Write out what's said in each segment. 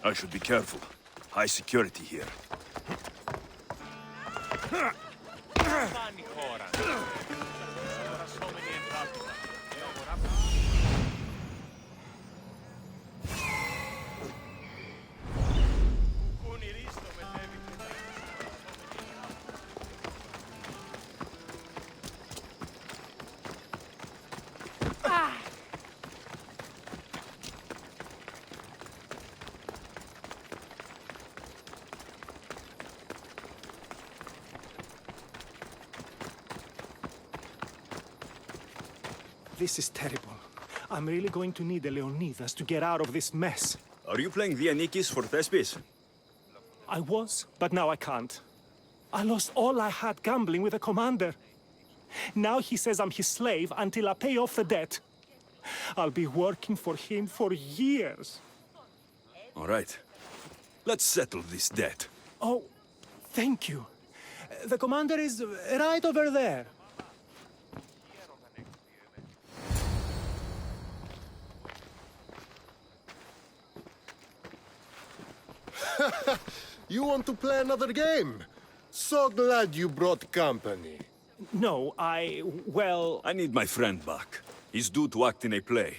I should be careful. High security here. This is terrible. I'm really going to need a Leonidas to get out of this mess. Are you playing Vianikis for Thespis? I was, but now I can't. I lost all I had gambling with the commander. Now he says I'm his slave until I pay off the debt. I'll be working for him for years. All right. Let's settle this debt. Oh, thank you. The commander is right over there. You want to play another game? So glad you brought company. No, well... I need my friend back. He's due to act in a play.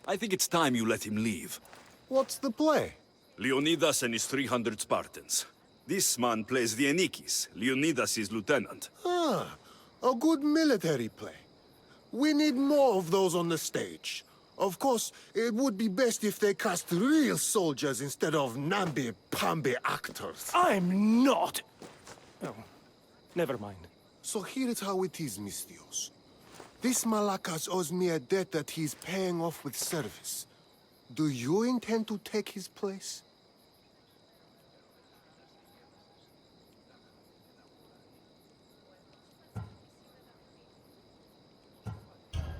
I think it's time you let him leave. What's the play? Leonidas and his 300 Spartans. This man plays Vianikis, Leonidas' lieutenant. Ah, a good military play. We need more of those on the stage. Of course, it would be best if they cast real soldiers instead of namby-pamby actors. I'm not! Oh, never mind. So here is how it is, Misthios. This Malakas owes me a debt that he's paying off with service. Do you intend to take his place?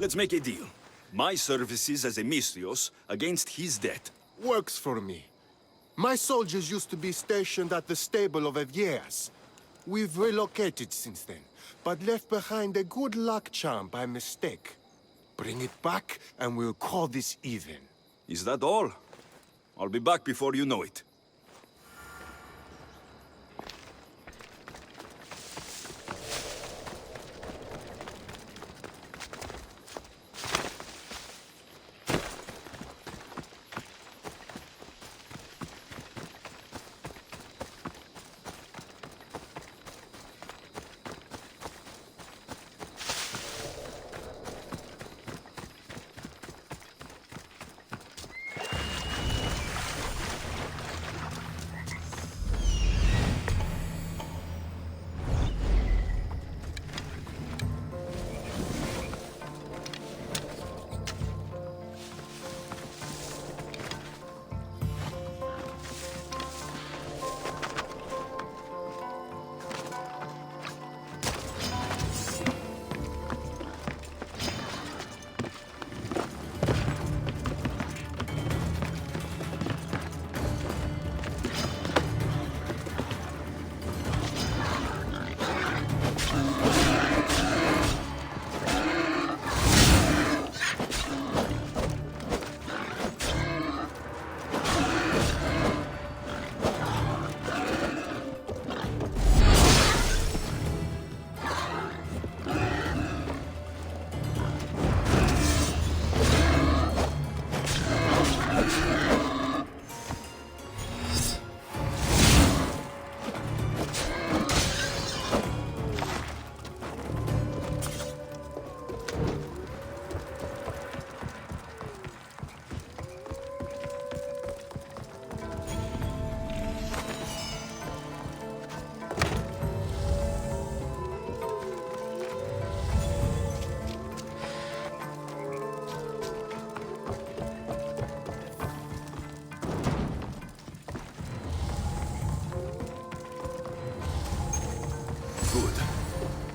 Let's make a deal. My services as a Misthios against his debt. Works for me. My soldiers used to be stationed at the stable of Augeias. We've relocated since then, but left behind a good luck charm by mistake. Bring it back, and we'll call this even. Is that all? I'll be back before you know it.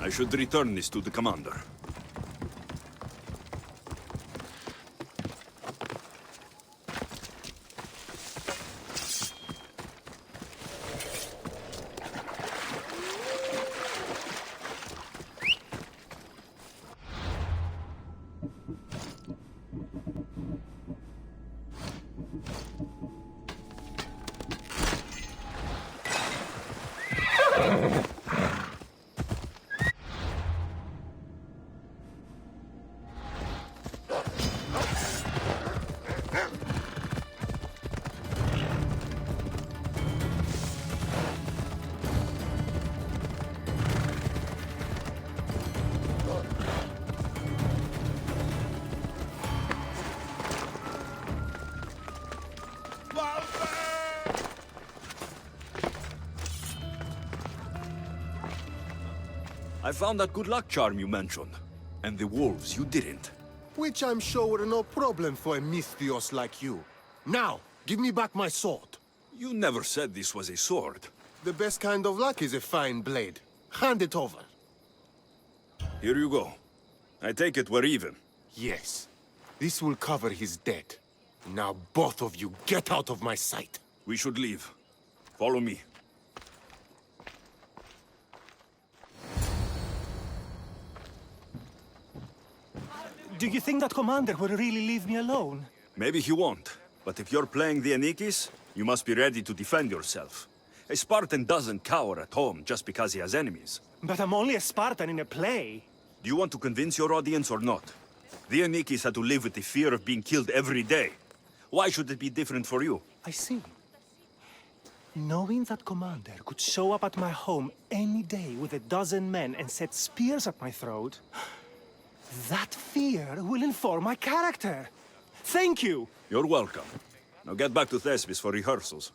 I should return this to the commander. I found that good luck charm you mentioned. And the wolves, you didn't. Which I'm sure were no problem for a Mythios like you. Now, give me back my sword. You never said this was a sword. The best kind of luck is a fine blade. Hand it over. Here you go. I take it we're even. Yes. This will cover his debt. Now both of you get out of my sight. We should leave. Follow me. Do you think that commander will really leave me alone? Maybe he won't. But if you're playing the Anikis, you must be ready to defend yourself. A Spartan doesn't cower at home just because he has enemies. But I'm only a Spartan in a play. Do you want to convince your audience or not? The Anikis had to live with the fear of being killed every day. Why should it be different for you? I see. Knowing that commander could show up at my home any day with 12 men and set spears at my throat, that fear will inform my character. Thank you! You're welcome. Now get back to Thespis for rehearsals.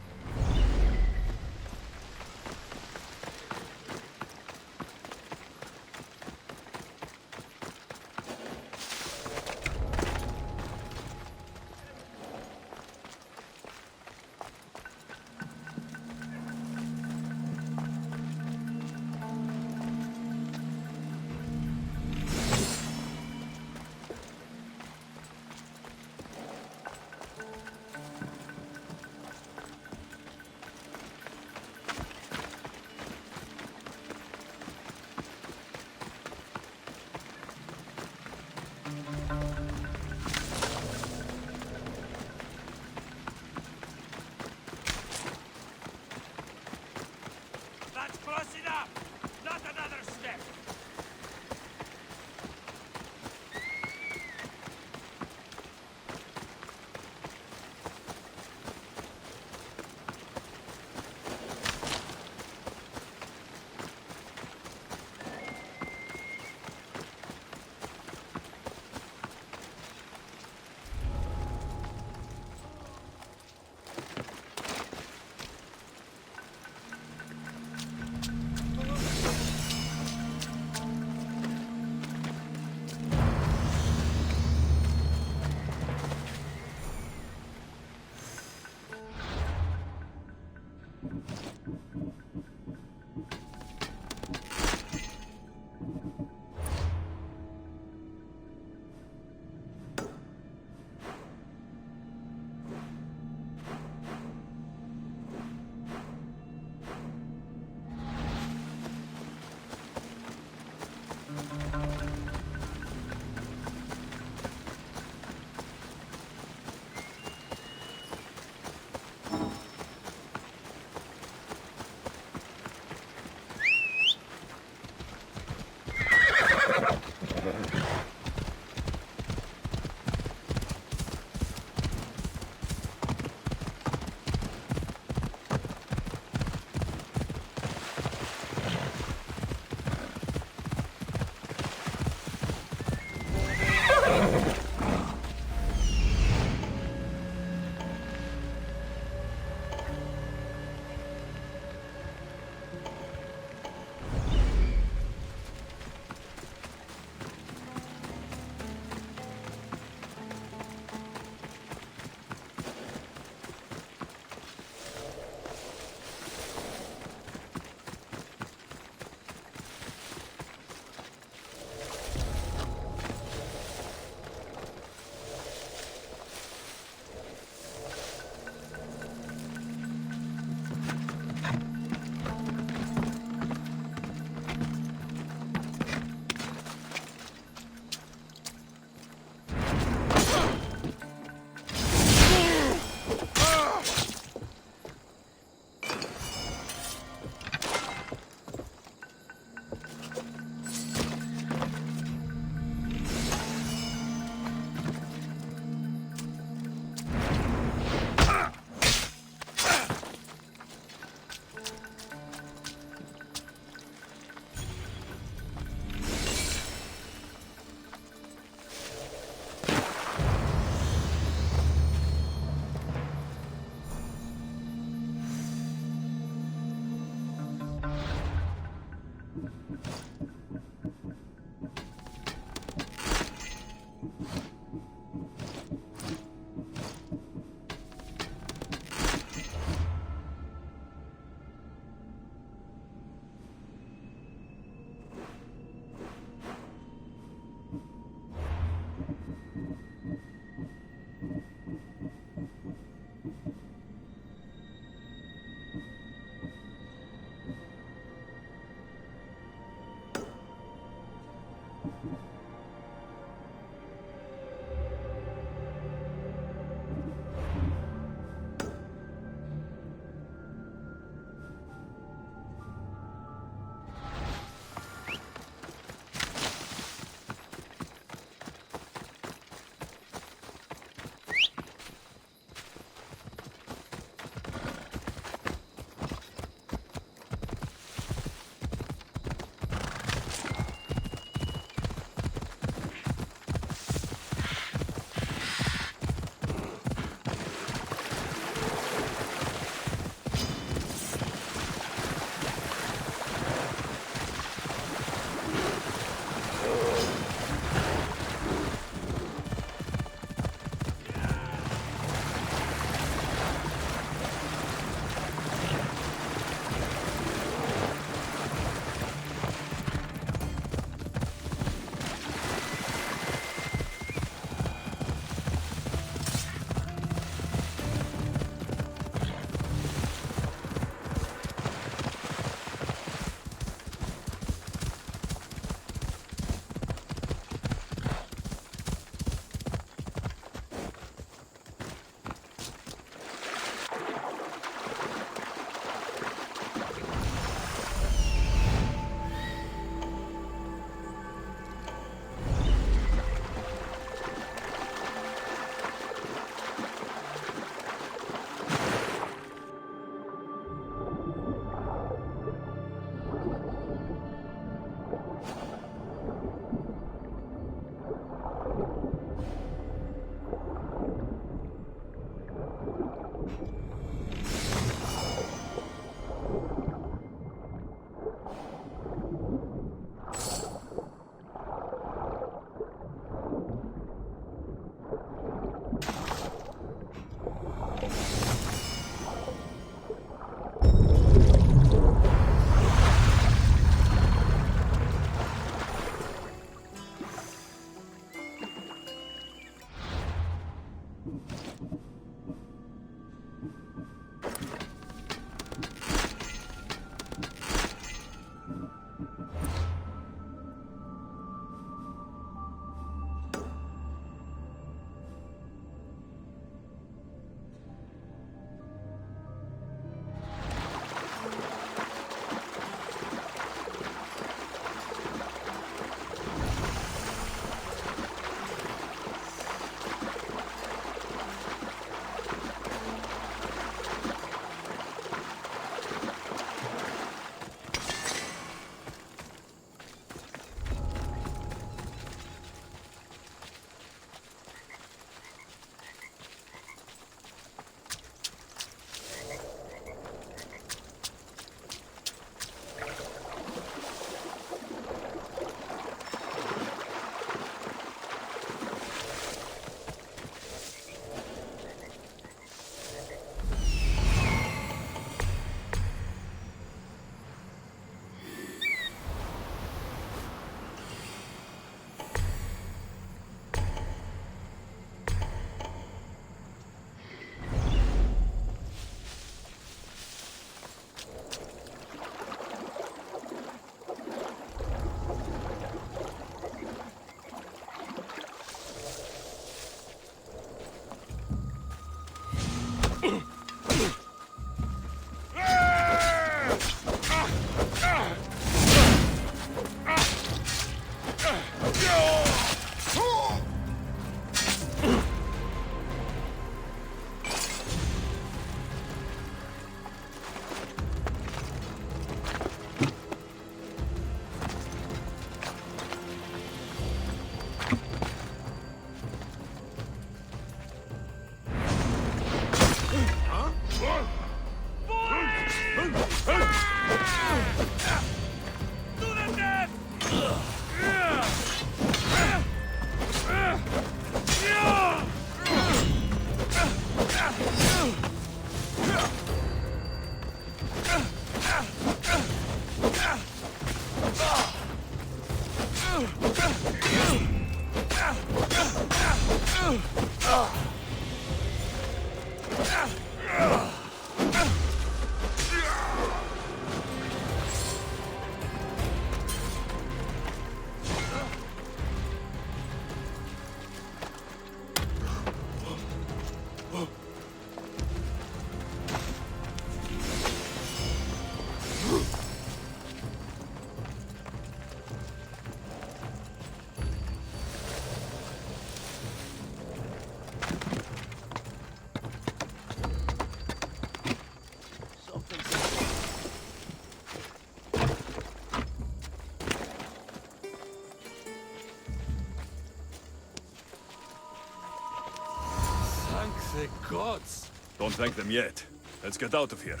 The gods! Don't thank them yet. Let's get out of here.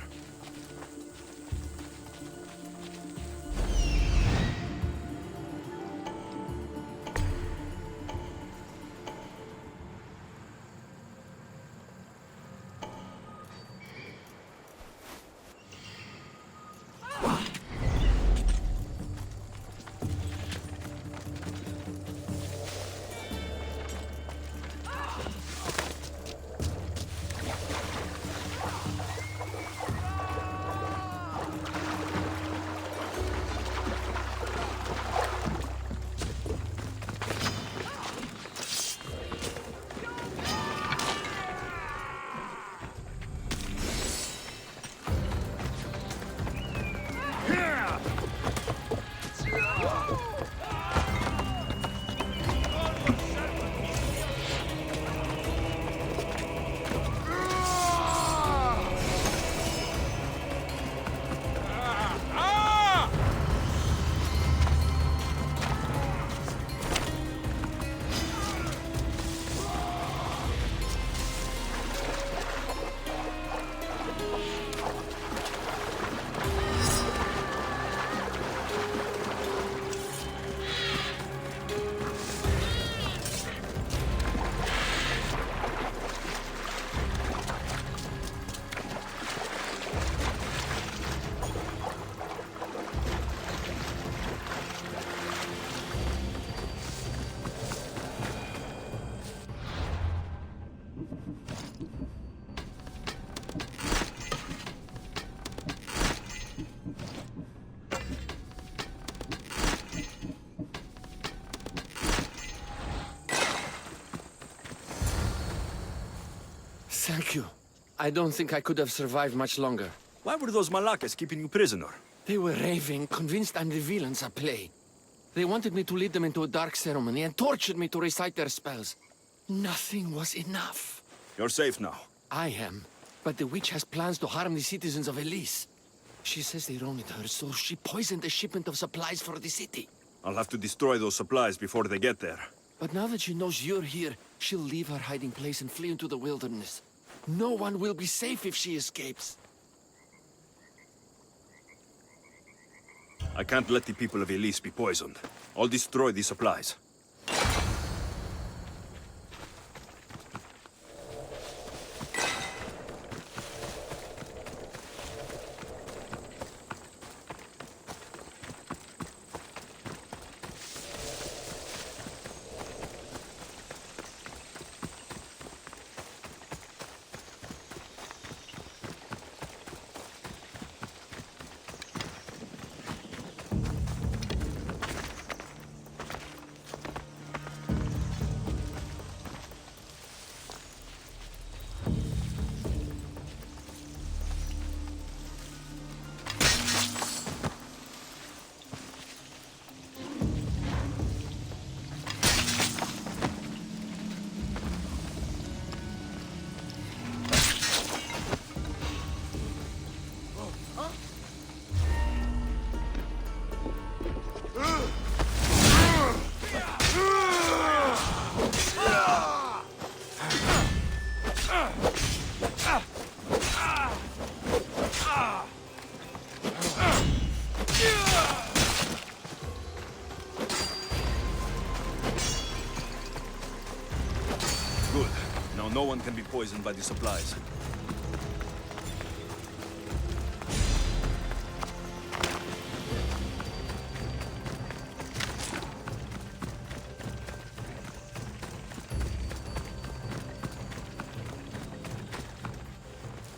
Thank you. I don't think I could have survived much longer. Why were those Malakas keeping you prisoner? They were raving, convinced I'm the villains at play. They wanted me to lead them into a dark ceremony and tortured me to recite their spells. Nothing was enough. You're safe now. I am, but the witch has plans to harm the citizens of Elis. She says they wronged her, so she poisoned a shipment of supplies for the city. I'll have to destroy those supplies before they get there. But now that she knows you're here, she'll leave her hiding place and flee into the wilderness. No one will be safe if she escapes. I can't let the people of Elis be poisoned. I'll destroy the supplies. Good. Now no one can be poisoned by the supplies.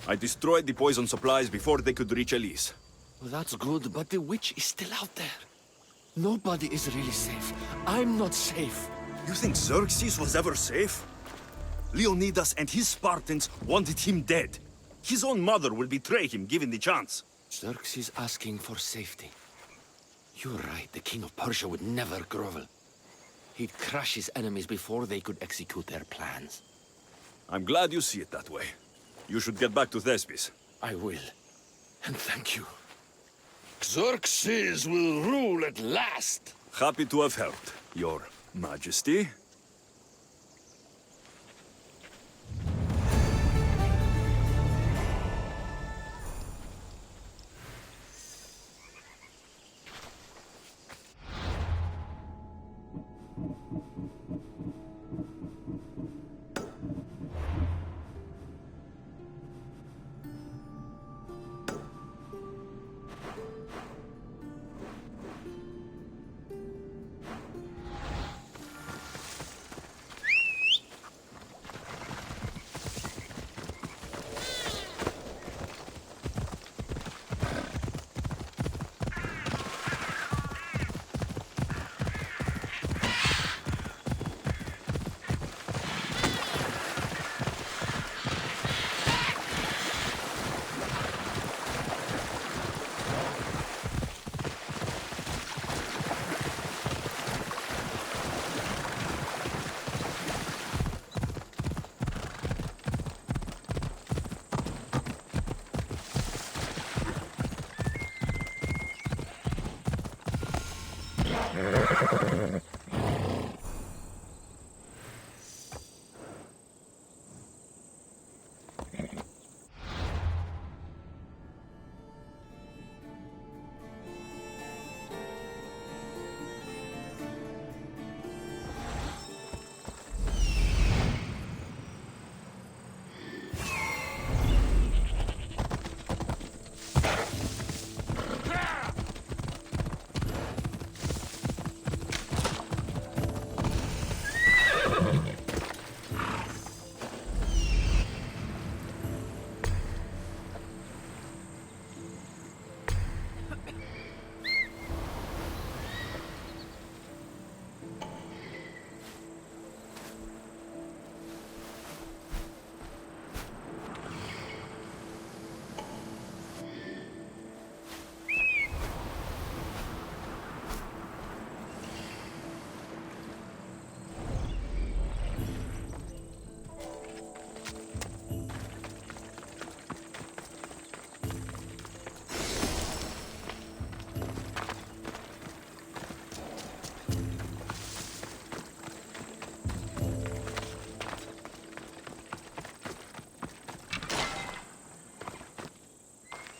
I destroyed the poison supplies before they could reach Elis. Well, that's good, but the witch is still out there. Nobody is really safe. I'm not safe. You think Xerxes was ever safe? Leonidas and his Spartans wanted him dead. His own mother will betray him given the chance. Xerxes asking for safety. You're right, the king of Persia would never grovel. He'd crush his enemies before they could execute their plans. I'm glad you see it that way. You should get back to Thespis. I will. And thank you. Xerxes will rule at last. Happy to have helped, Your Majesty.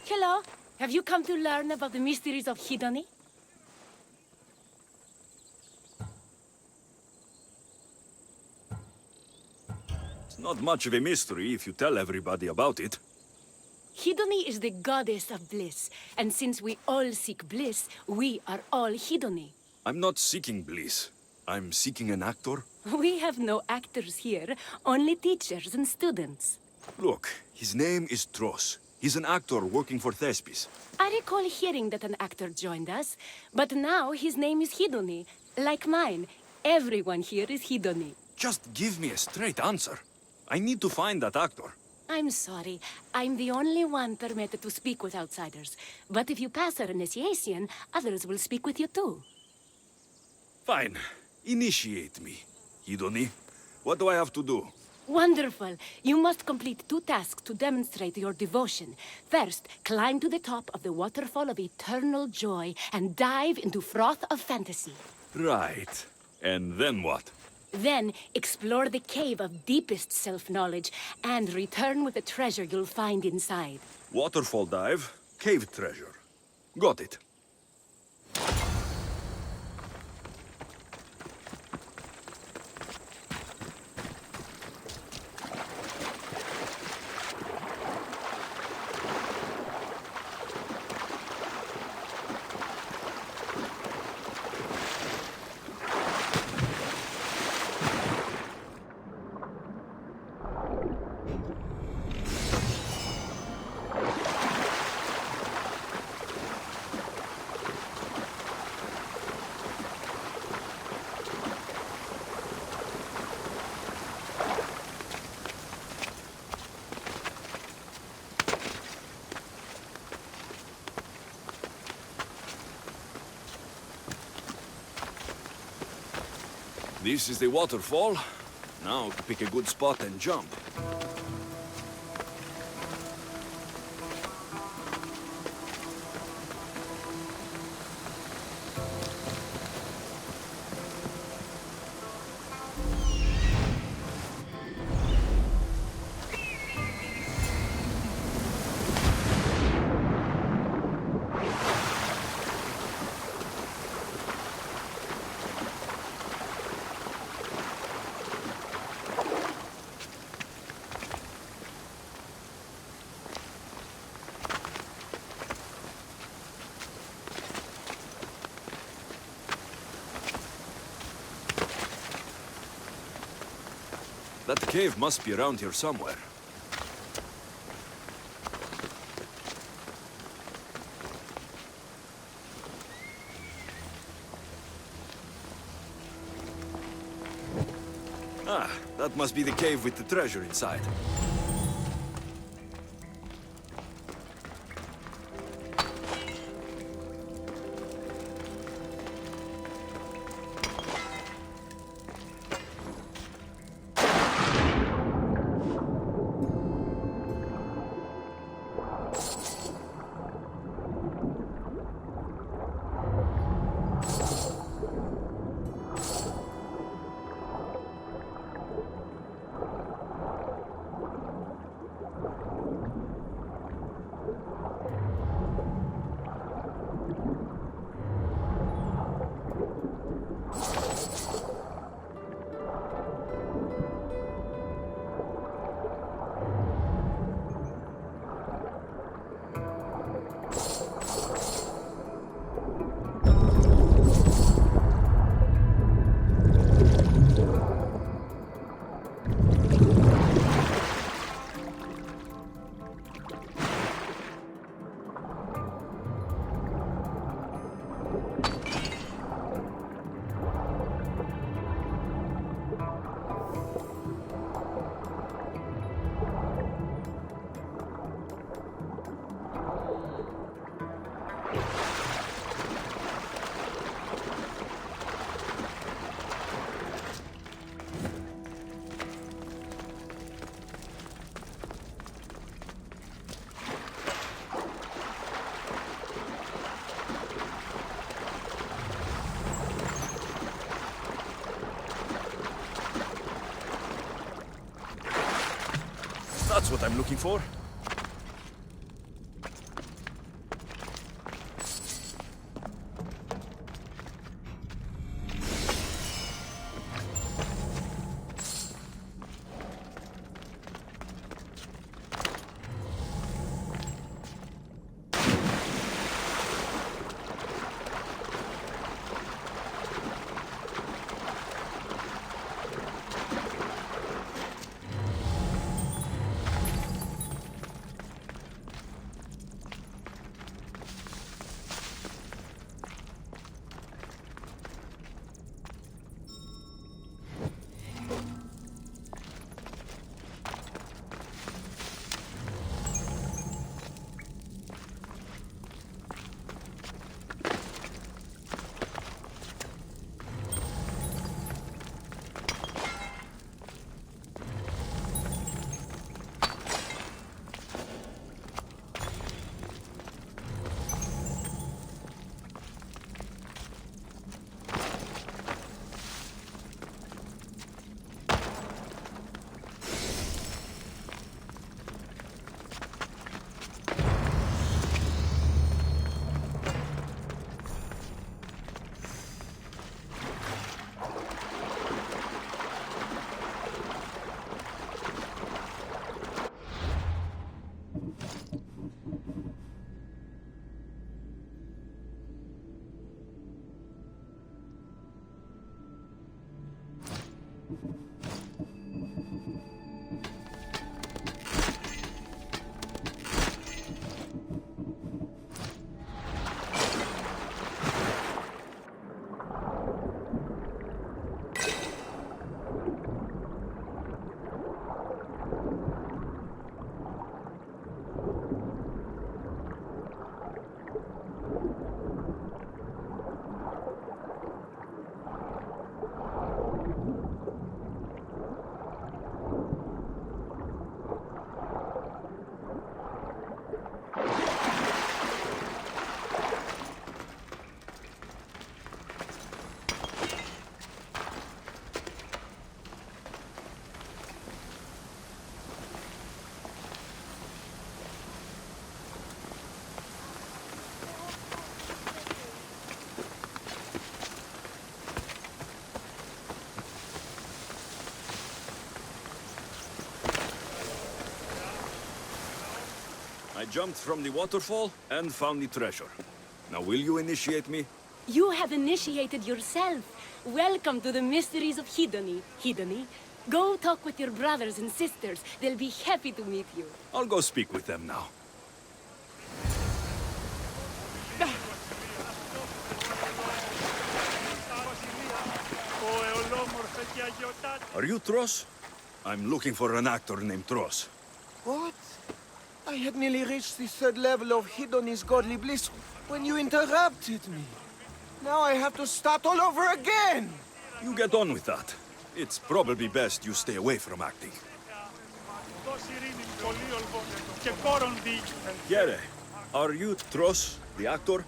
Hello. Have you come to learn about the mysteries of Hedony? It's not much of a mystery if you tell everybody about it. Hedony is the goddess of bliss, and since we all seek bliss, we are all Hedony. I'm not seeking bliss. I'm seeking an actor. We have no actors here, only teachers and students. Look, his name is Tros. He's an actor working for Thespis. I recall hearing that an actor joined us, but now his name is Hedony, like mine. Everyone here is Hedony. Just give me a straight answer. I need to find that actor. I'm sorry. I'm the only one permitted to speak with outsiders. But if you pass our initiation, others will speak with you too. Fine. Initiate me. Hedony, what do I have to do? Wonderful. You must complete 2 tasks to demonstrate your devotion. First, climb to the top of the waterfall of eternal joy and dive into froth of fantasy. Right. And then what? Then, explore the cave of deepest self-knowledge and return with the treasure you'll find inside. Waterfall dive, cave treasure. Got it. This is the waterfall. Now pick a good spot and jump. That cave must be around here somewhere. Ah, that must be the cave with the treasure inside. That's what I'm looking for. I jumped from the waterfall and found the treasure. Now will you initiate me? You have initiated yourself. Welcome to the mysteries of Hedony. Hedony, go talk with your brothers and sisters. They'll be happy to meet you. I'll go speak with them now. Are you Tros? I'm looking for an actor named Tros. What? I had nearly reached the third level of Hedony's godly bliss when you interrupted me. Now I have to start all over again! You get on with that. It's probably best you stay away from acting. Piera, are you Tros, the actor?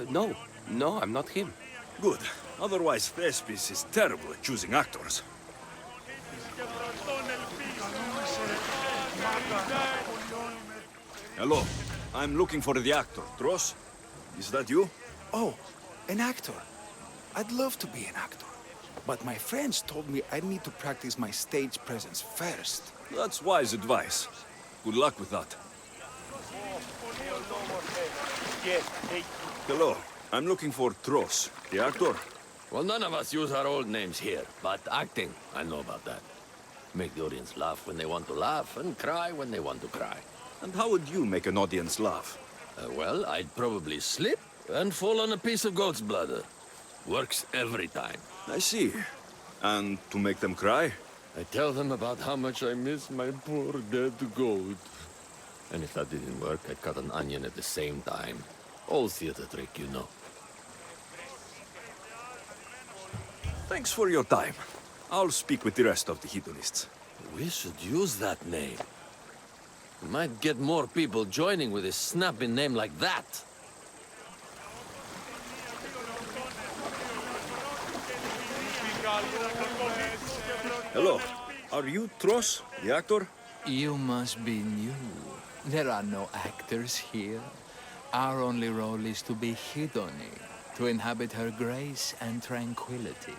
No, I'm not him. Good. Otherwise, Thespis is terrible at choosing actors. Hello. I'm looking for the actor. Tros? Is that you? Oh, an actor. I'd love to be an actor. But my friends told me I need to practice my stage presence first. That's wise advice. Good luck with that. Hello. I'm looking for Tros, the actor. Well, none of us use our old names here, but acting, I know about that. Make the audience laugh when they want to laugh, and cry when they want to cry. And how would you make an audience laugh? Well, I'd probably slip and fall on a piece of goat's bladder. Works every time. I see. And to make them cry? I tell them about how much I miss my poor dead goat. And if that didn't work, I'd cut an onion at the same time. Old theater trick, you know. Thanks for your time. I'll speak with the rest of the hedonists. We should use that name. We might get more people joining with a snappy name like that. Hello. Are you Tros, the actor? You must be new. There are no actors here. Our only role is to be Hedony, to inhabit her grace and tranquility.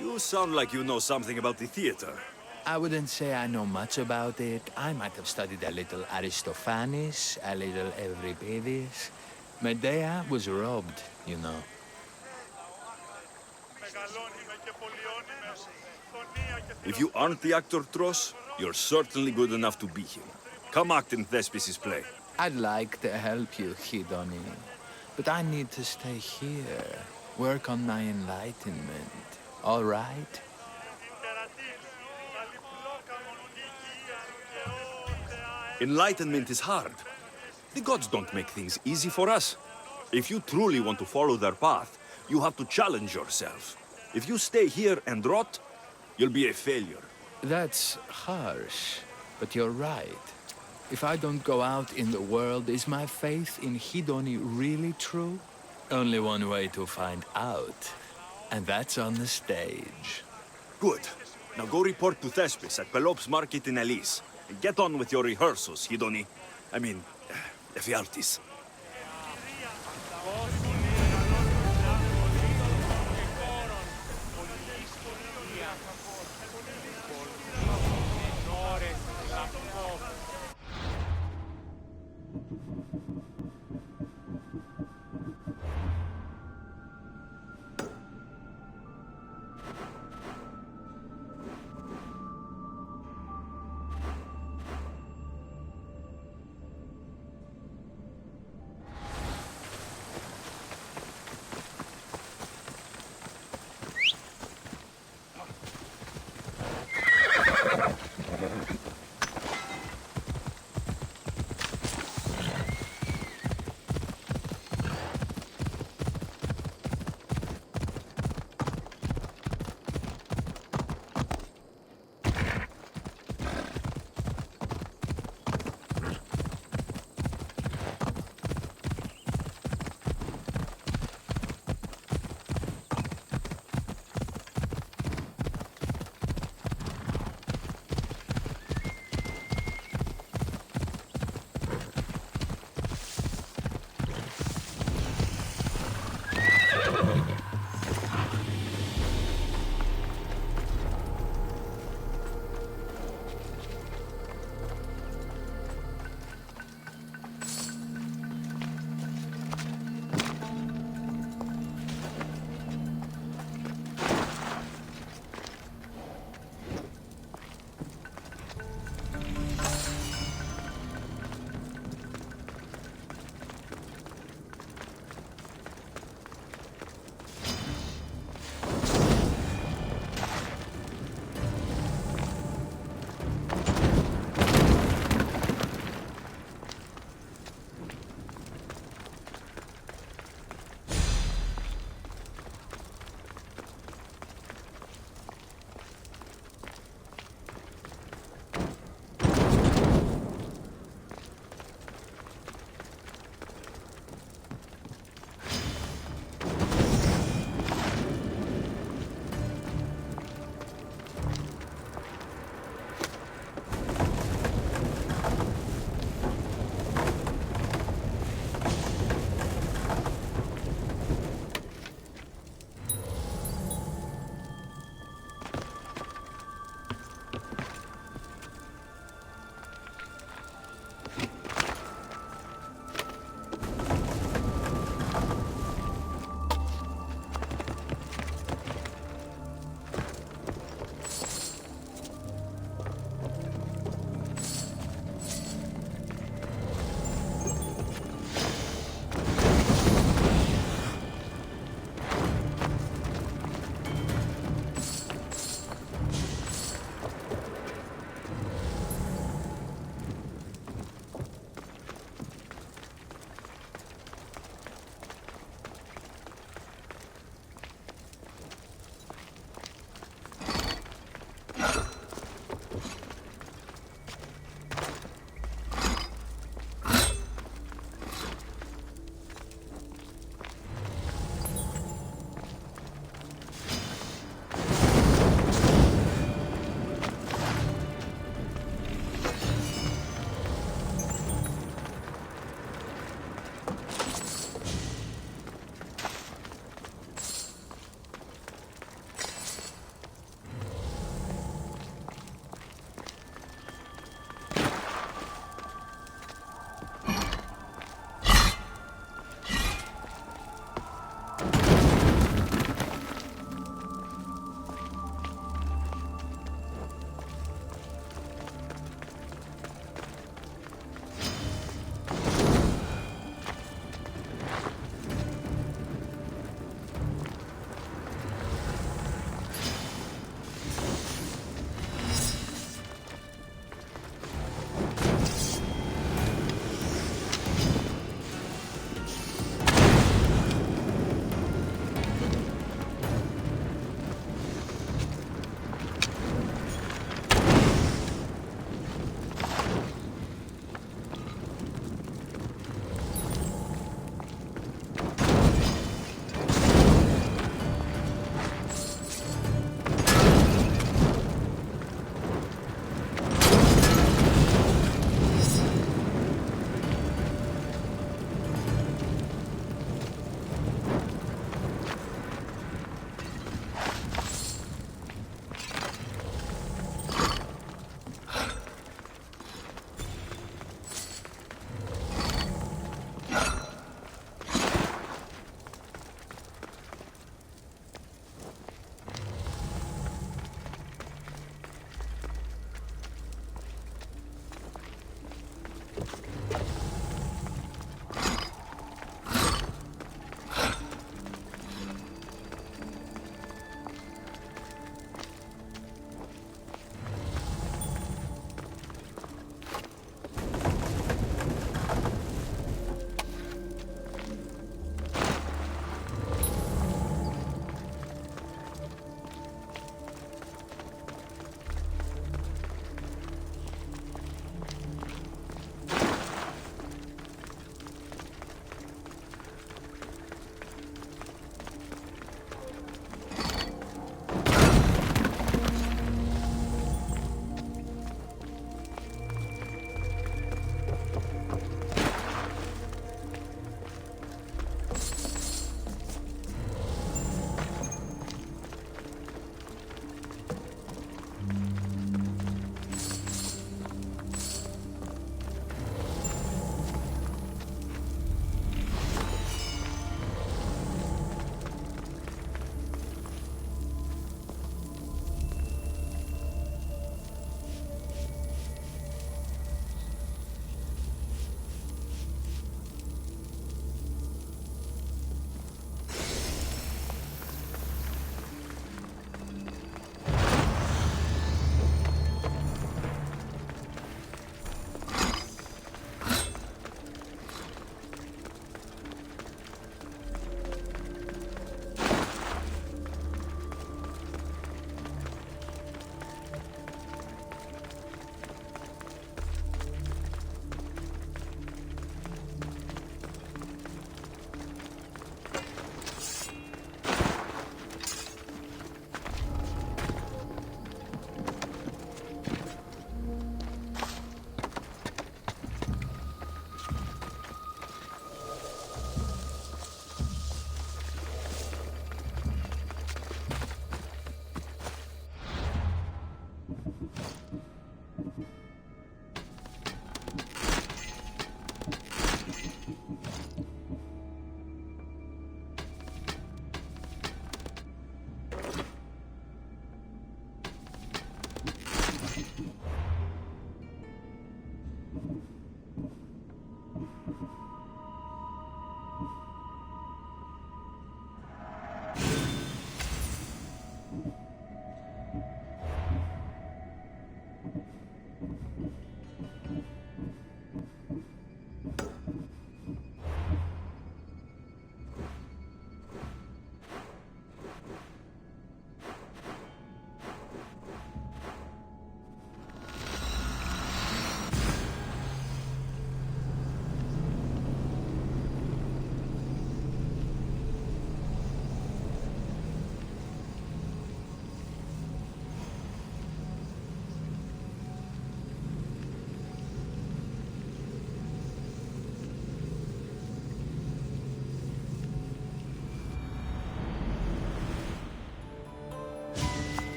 You sound like you know something about the theater. I wouldn't say I know much about it. I might have studied a little Aristophanes, a little Euripides. Medea was robbed, you know. If you aren't the actor Tros, you're certainly good enough to be him. Come act in Thespis' play. I'd like to help you, Hedony, but I need to stay here, work on my enlightenment. All right? Enlightenment is hard. The gods don't make things easy for us. If you truly want to follow their path, you have to challenge yourself. If you stay here and rot, you'll be a failure. That's harsh, but you're right. If I don't go out in the world, is my faith in Hedony really true? Only one way to find out, and that's on the stage. Good. Now go report to Thespis at Pelops Market in Elis. Get on with your rehearsals, Hedony. I mean, Ephialtes.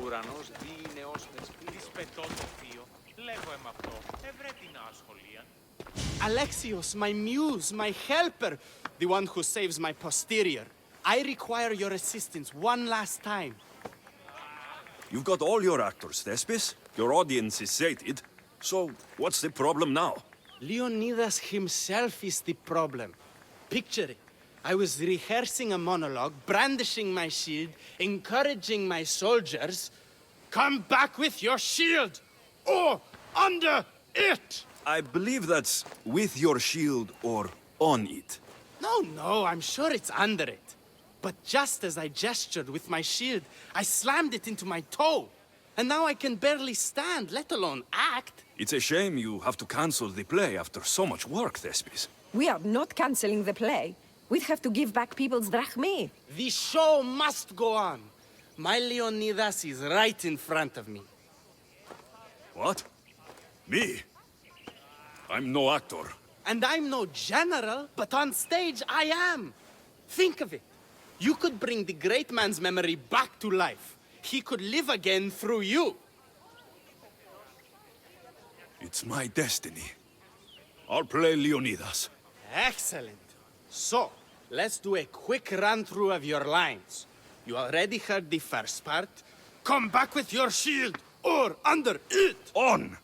ουρανός δίνεος με σκληρής πετότοφιο. Λέγω εμ' αυτό, ευρέ την ασχολία. Alexios, my muse, my helper, the one who saves my posterior. I require your assistance one last time. You've got all your actors, Thespis. Your audience is sated. So, what's the problem now? Leonidas himself is the problem. Picture it. I was rehearsing a monologue, brandishing my shield, encouraging my soldiers. Come back with your shield! Or under it! I believe that's with your shield or on it. No, I'm sure it's under it. But just as I gestured with my shield, I slammed it into my toe. And now I can barely stand, let alone act. It's a shame you have to cancel the play after so much work, Thespis. We are not canceling the play. We'd have to give back people's drachmae. The show must go on. My Leonidas is right in front of me. What? Me? I'm no actor. And I'm no general, but on stage I am. Think of it. You could bring the great man's memory back to life. He could live again through you. It's my destiny. I'll play Leonidas. Excellent. So, let's do a quick run-through of your lines. You already heard the first part. Come back with your shield, or under it! On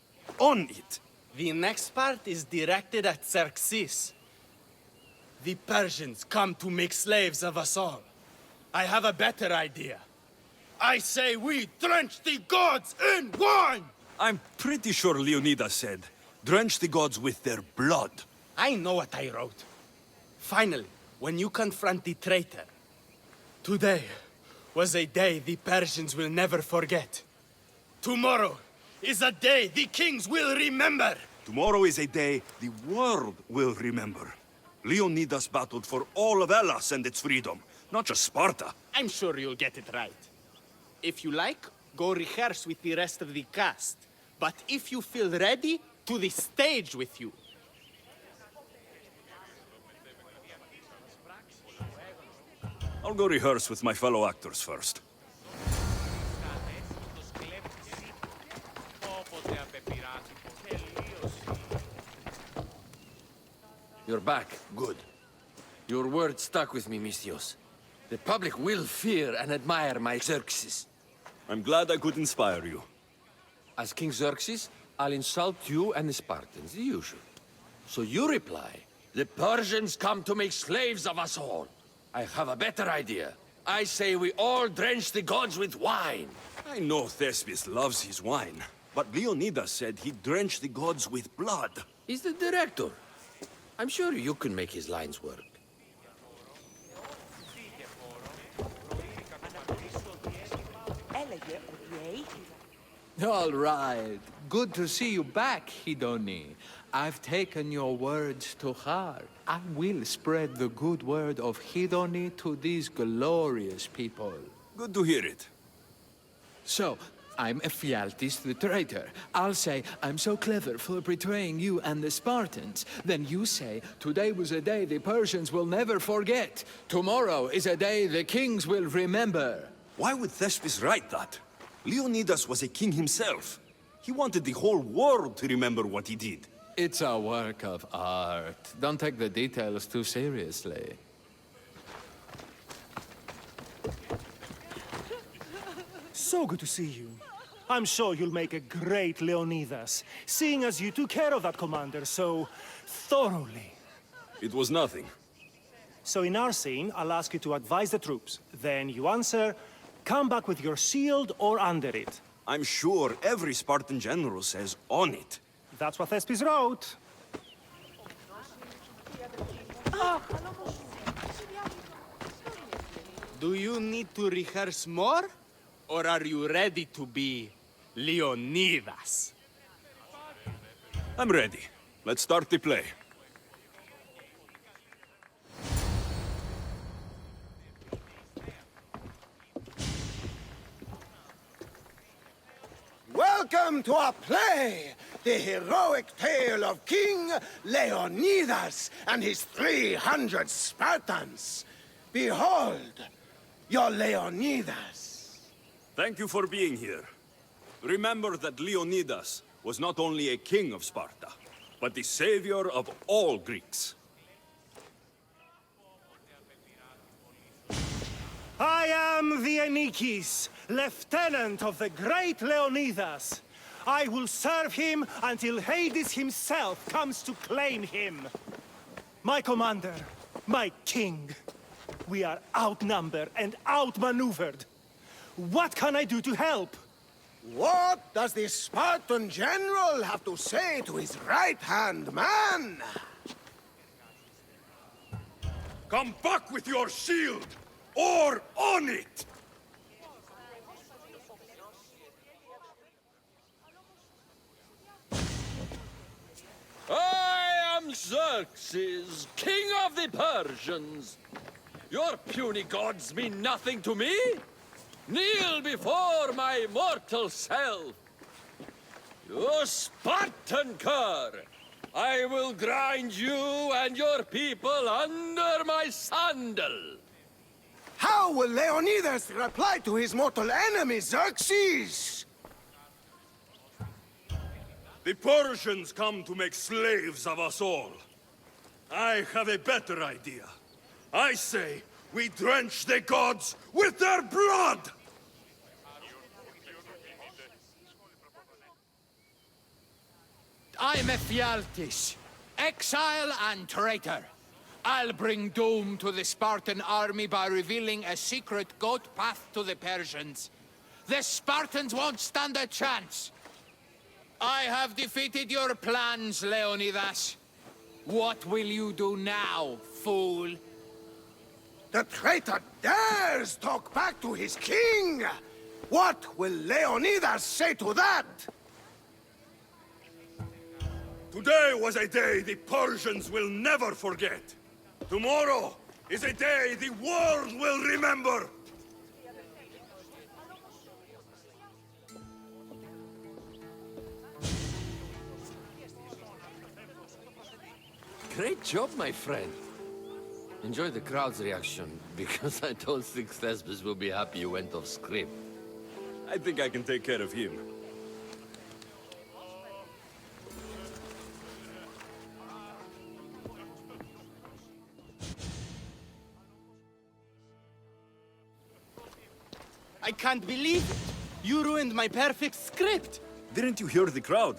it! The next part is directed at Xerxes. The Persians come to make slaves of us all. I have a better idea. I say we drench the gods in wine! I'm pretty sure Leonidas said, drench the gods with their blood. I know what I wrote. Finally, when you confront the traitor, today was a day the Persians will never forget. Tomorrow is a day the kings will remember. Tomorrow is a day the world will remember. Leonidas battled for all of Elis and its freedom, not just Sparta. I'm sure you'll get it right. If you like, go rehearse with the rest of the cast. But if you feel ready, to the stage with you. I'll go rehearse with my fellow actors first. You're back. Good. Your word stuck with me, Misthios. The public will fear and admire my Xerxes. I'm glad I could inspire you. As King Xerxes, I'll insult you and the Spartans, the usual. So you reply, the Persians come to make slaves of us all. I have a better idea. I say we all drench the gods with wine. I know Thespis loves his wine, but Leonidas said he'd drench the gods with blood. He's the director. I'm sure you can make his lines work. All right. Good to see you back, Hedoni. I've taken your words to heart. I will spread the good word of Hedoni to these glorious people. Good to hear it. So, I'm Ephialtes the traitor. I'll say, I'm so clever for betraying you and the Spartans. Then you say, today was a day the Persians will never forget. Tomorrow is a day the kings will remember. Why would Thespis write that? Leonidas was a king himself. He wanted the whole world to remember what he did. It's a work of art. Don't take the details too seriously. So good to see you. I'm sure you'll make a great Leonidas, seeing as you took care of that commander so thoroughly. It was nothing. So in our scene, I'll ask you to advise the troops. Then you answer, come back with your shield or under it. I'm sure every Spartan general says on it. That's what Thespis wrote. Do you need to rehearse more? Or are you ready to be Leonidas? I'm ready. Let's start the play. Welcome to our play, the heroic tale of King Leonidas and his 300 Spartans. Behold, your Leonidas. Thank you for being here. Remember that Leonidas was not only a king of Sparta, but the savior of all Greeks. I am the Enikis, lieutenant of the great Leonidas. I will serve him until Hades himself comes to claim him. My commander, my king, we are outnumbered and outmaneuvered. What can I do to help? What does the Spartan general have to say to his right-hand man? Come back with your shield, or on it! I am Xerxes, king of the Persians. Your puny gods mean nothing to me. Kneel before my mortal self. You Spartan cur! I will grind you and your people under my sandal. How will Leonidas reply to his mortal enemy, Xerxes? The Persians come to make slaves of us all. I have a better idea. I say we drench the gods with their blood! I'm Ephialtes, exile and traitor. I'll bring doom to the Spartan army by revealing a secret goat path to the Persians. The Spartans won't stand a chance. I have defeated your plans, Leonidas. What will you do now, fool? The traitor dares talk back to his king! What will Leonidas say to that? Today was a day the Persians will never forget. Tomorrow is a day the world will remember. Great job, my friend. Enjoy the crowd's reaction, because I don't think Thespis will be happy you went off script. I think I can take care of him. I can't believe it. You ruined my perfect script. Didn't you hear the crowd?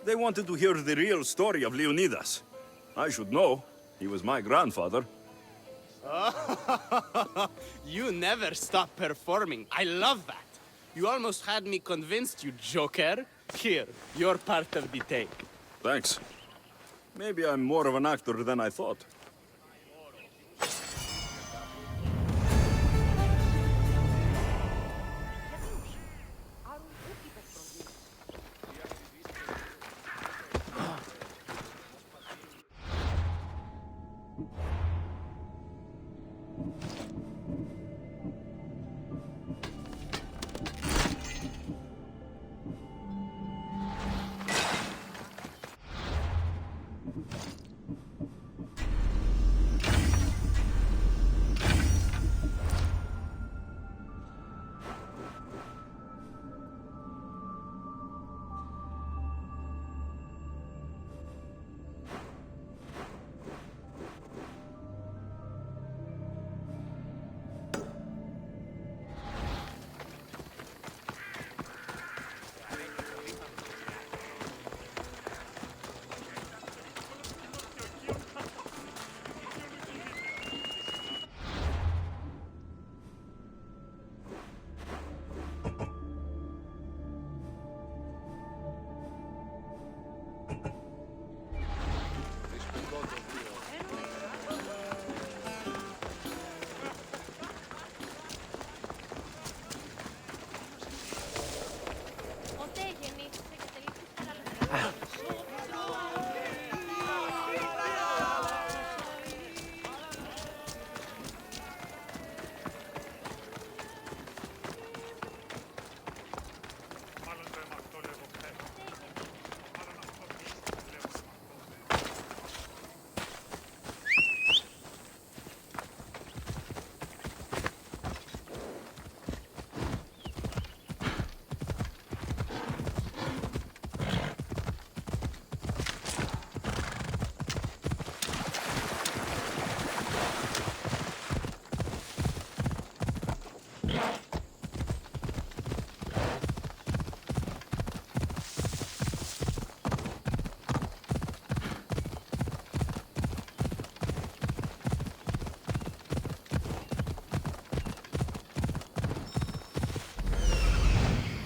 They wanted to hear the real story of Leonidas. I should know. He was my grandfather. You never stop performing. I love that. You almost had me convinced, you joker. Here, you're part of the take. Thanks. Maybe I'm more of an actor than I thought.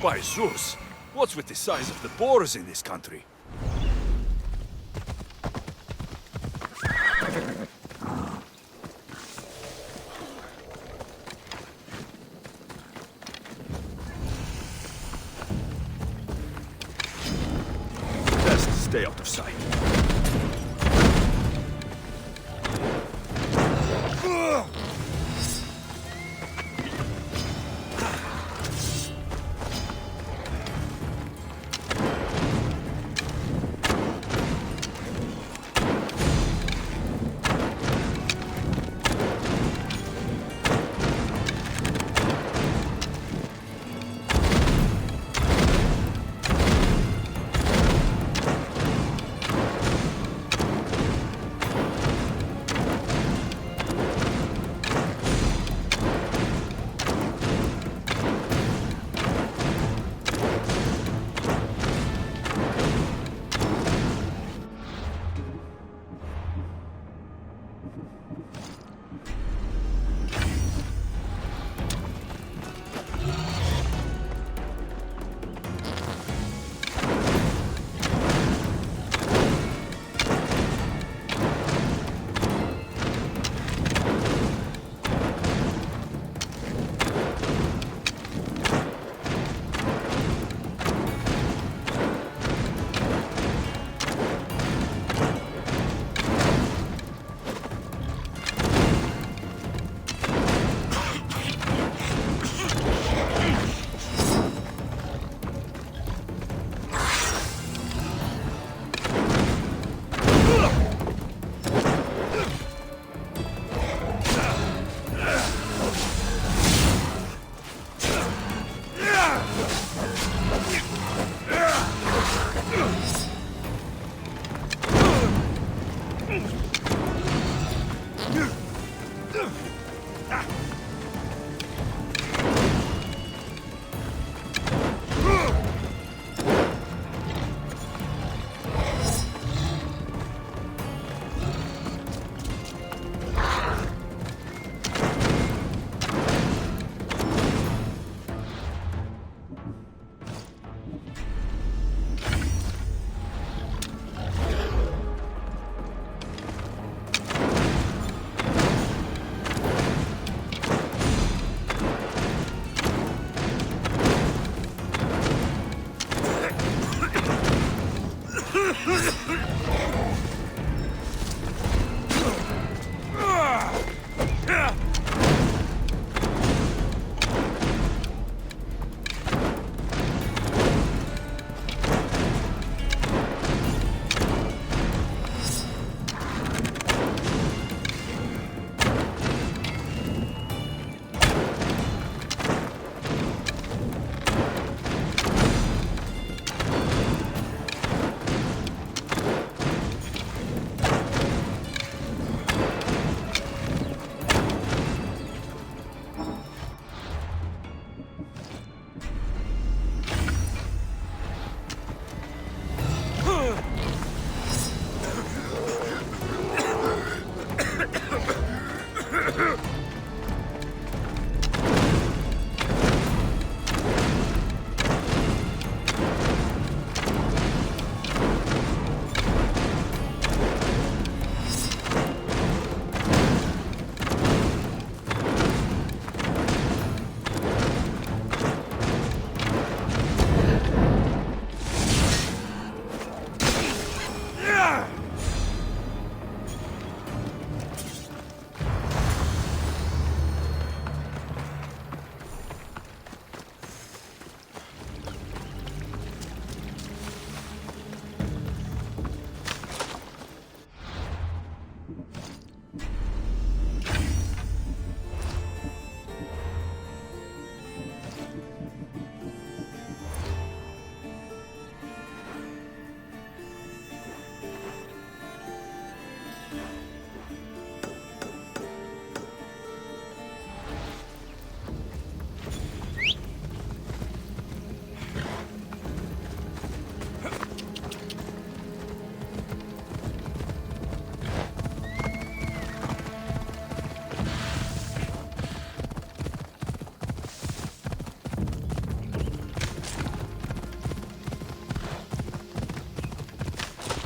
By Zeus! What's with the size of the boars in this country? Best stay out of sight.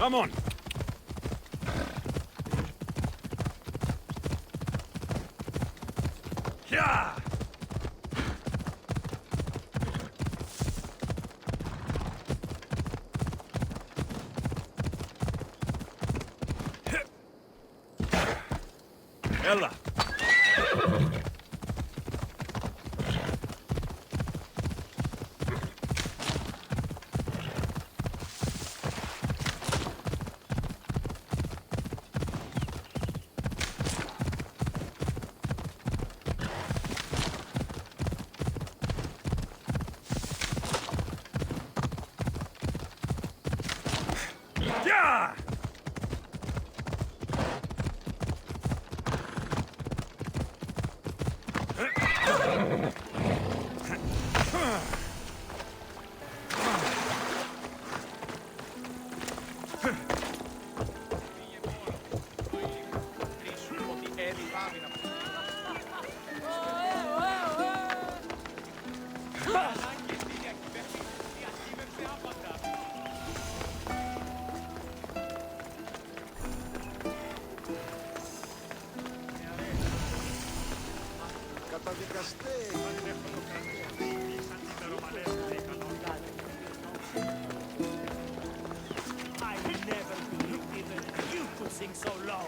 Come on! Yeah! Ella! Yeah! I never believed even you could sing so low.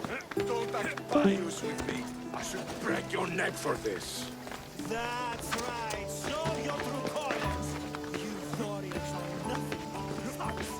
Don't have Peneios with me. I should break your neck for this. That's right. Show your true colors. You Thorians are nothing but rocks.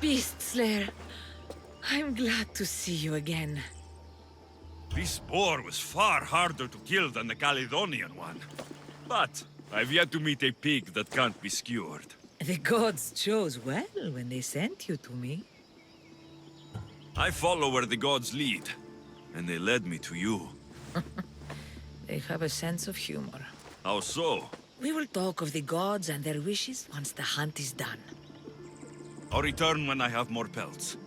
Beast Slayer, I'm glad to see you again. This boar was far harder to kill than the Caledonian one. But I've yet to meet a pig that can't be skewered. The gods chose well when they sent you to me. I follow where the gods lead, and they led me to you. They have a sense of humor. How so? We will talk of the gods and their wishes once the hunt is done. I'll return when I have more pelts.